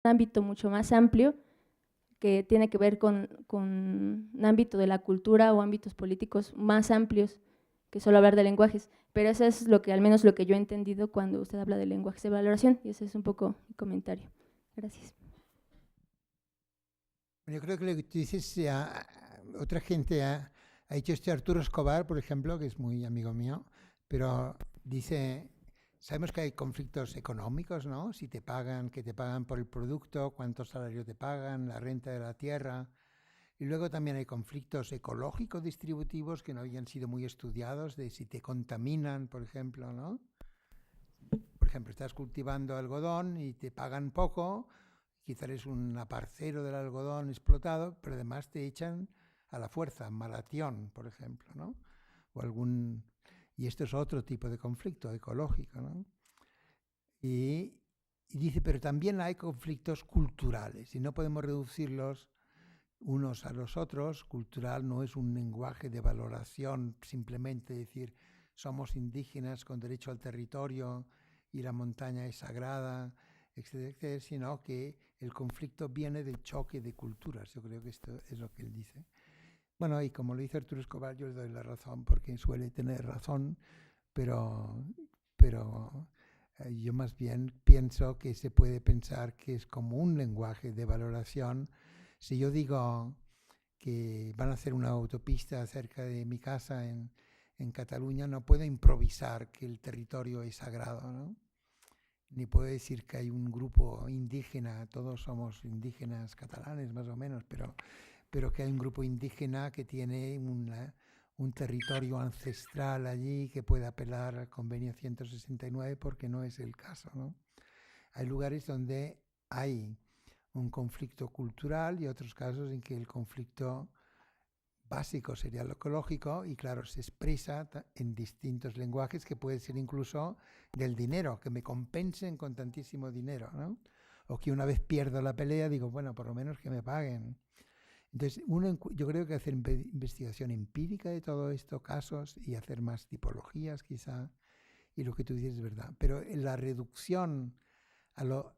ámbito mucho más amplio que tiene que ver con un ámbito de la cultura o ámbitos políticos más amplios que solo hablar de lenguajes. Pero eso es lo que, al menos lo que yo he entendido cuando usted habla de lenguajes de valoración, y ese es un poco mi comentario. Gracias. Yo creo que lo que tú dices, otra gente ha hecho este Arturo Escobar, por ejemplo, que es muy amigo mío, pero dice, sabemos que hay conflictos económicos, ¿no? Si te pagan, que te pagan por el producto, cuántos salarios te pagan, la renta de la tierra. Y luego también hay conflictos ecológicos distributivos que no habían sido muy estudiados, de si te contaminan, por ejemplo, ¿no? Por ejemplo, estás cultivando algodón y te pagan poco, quizás eres un aparcero del algodón explotado, pero además te echan a la fuerza, malatión, por ejemplo, ¿no? O algún... Y esto es otro tipo de conflicto ecológico, ¿no? Y, y dice, pero también hay conflictos culturales y no podemos reducirlos unos a los otros. Cultural no es un lenguaje de valoración, simplemente decir somos indígenas con derecho al territorio y la montaña es sagrada, etcétera, etcétera, sino que el conflicto viene del choque de culturas. Yo creo que esto es lo que él dice. Bueno, y como lo dice Arturo Escobar, yo le doy la razón porque suele tener razón, pero, pero yo más bien pienso que se puede pensar que es como un lenguaje de valoración. Si yo digo que van a hacer una autopista cerca de mi casa en Cataluña, no puedo improvisar que el territorio es sagrado, ¿no? Ni puedo decir que hay un grupo indígena, todos somos indígenas catalanes más o menos, pero que hay un grupo indígena que tiene un territorio ancestral allí que puede apelar al convenio 169 porque no es el caso, ¿no? Hay lugares donde hay un conflicto cultural y otros casos en que el conflicto básico sería lo ecológico y claro, se expresa en distintos lenguajes que puede ser incluso del dinero, que me compensen con tantísimo dinero, ¿no? O que una vez pierdo la pelea digo, bueno, por lo menos que me paguen. Entonces, yo creo que hacer investigación empírica de todos estos casos y hacer más tipologías quizá, y lo que tú dices es verdad, pero en la reducción a lo,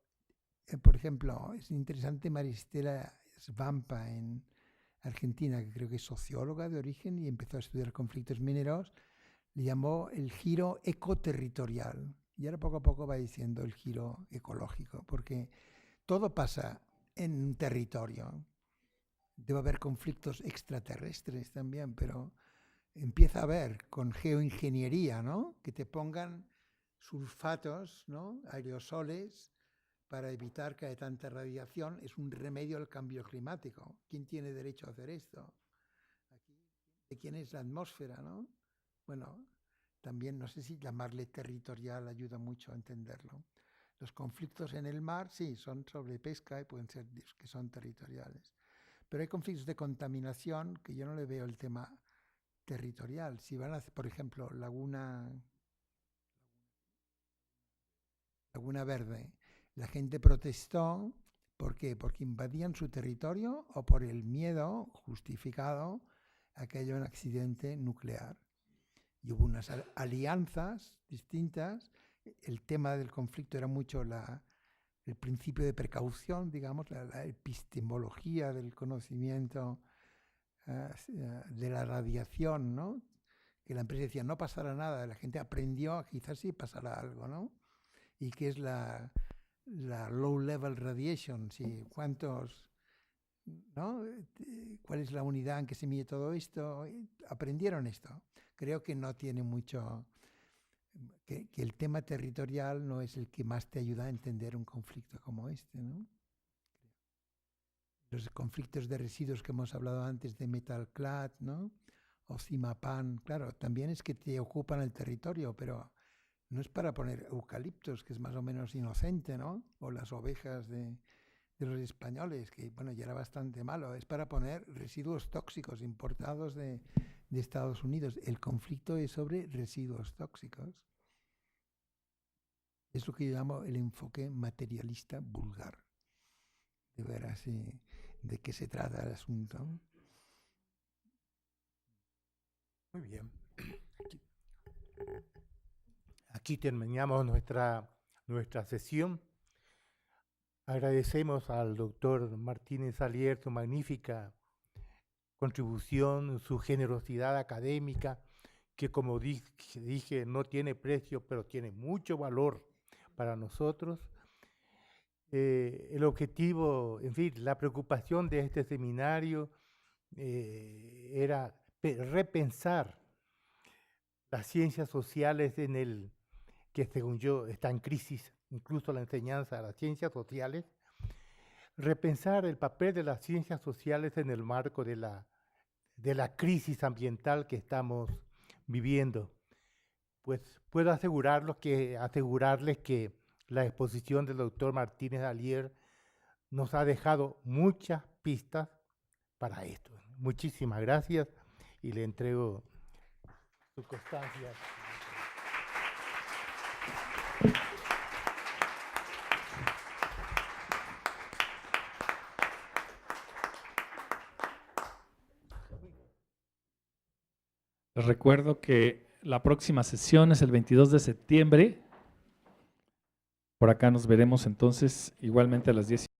por ejemplo, es interesante Maristela Svampa en Argentina, que creo que es socióloga de origen y empezó a estudiar conflictos mineros, le llamó el giro ecoterritorial. Y ahora poco a poco va diciendo el giro ecológico, porque todo pasa en un territorio. Debe haber conflictos extraterrestres también, pero empieza a haber con geoingeniería, ¿no? Que te pongan sulfatos, ¿no? Aerosoles para evitar que haya tanta radiación. Es un remedio al cambio climático. ¿Quién tiene derecho a hacer esto? Aquí, ¿de quién es la atmósfera, no? Bueno, también no sé si llamarle territorial ayuda mucho a entenderlo. Los conflictos en el mar, sí, son sobre pesca y pueden ser que son territoriales. Pero hay conflictos de contaminación que yo no le veo el tema territorial. Si van a hacer, por ejemplo, Laguna Verde, la gente protestó, ¿por qué? Porque invadían su territorio o por el miedo justificado a que haya un accidente nuclear. Y hubo unas alianzas distintas. El tema del conflicto era mucho el principio de precaución, digamos, la epistemología del conocimiento de la radiación, ¿no? Que la empresa decía, no pasará nada, la gente aprendió, quizás sí pasará algo, ¿no? Y qué es la low level radiation, sí, cuántos, ¿no? ¿Cuál es la unidad en que se mide todo esto? Aprendieron esto. Creo que no tiene mucho, que el tema territorial no es el que más te ayuda a entender un conflicto como este, ¿no? Los conflictos de residuos que hemos hablado antes de Metalclad, ¿no? O Cimapan, claro, también es que te ocupan el territorio, pero no es para poner eucaliptos, que es más o menos inocente, ¿no? O las ovejas de los españoles, que bueno, ya era bastante malo. Es para poner residuos tóxicos importados de Estados Unidos. El conflicto es sobre residuos tóxicos. Es lo que yo llamo el enfoque materialista vulgar. De ver así de qué se trata el asunto. Muy bien. Aquí, aquí terminamos nuestra sesión. Agradecemos al doctor Martínez Alier su magnífica contribución, su generosidad académica, que como dije, no tiene precio, pero tiene mucho valor para nosotros. El objetivo, en fin, la preocupación de este seminario era repensar las ciencias sociales que según yo está en crisis, incluso la enseñanza de las ciencias sociales, repensar el papel de las ciencias sociales en el marco de la crisis ambiental que estamos viviendo. Pues puedo asegurarles que la exposición del doctor Martínez Alier nos ha dejado muchas pistas para esto. Muchísimas gracias y le entrego su constancia. Les recuerdo que la próxima sesión es el 22 de septiembre. Por acá nos veremos entonces igualmente a las 10.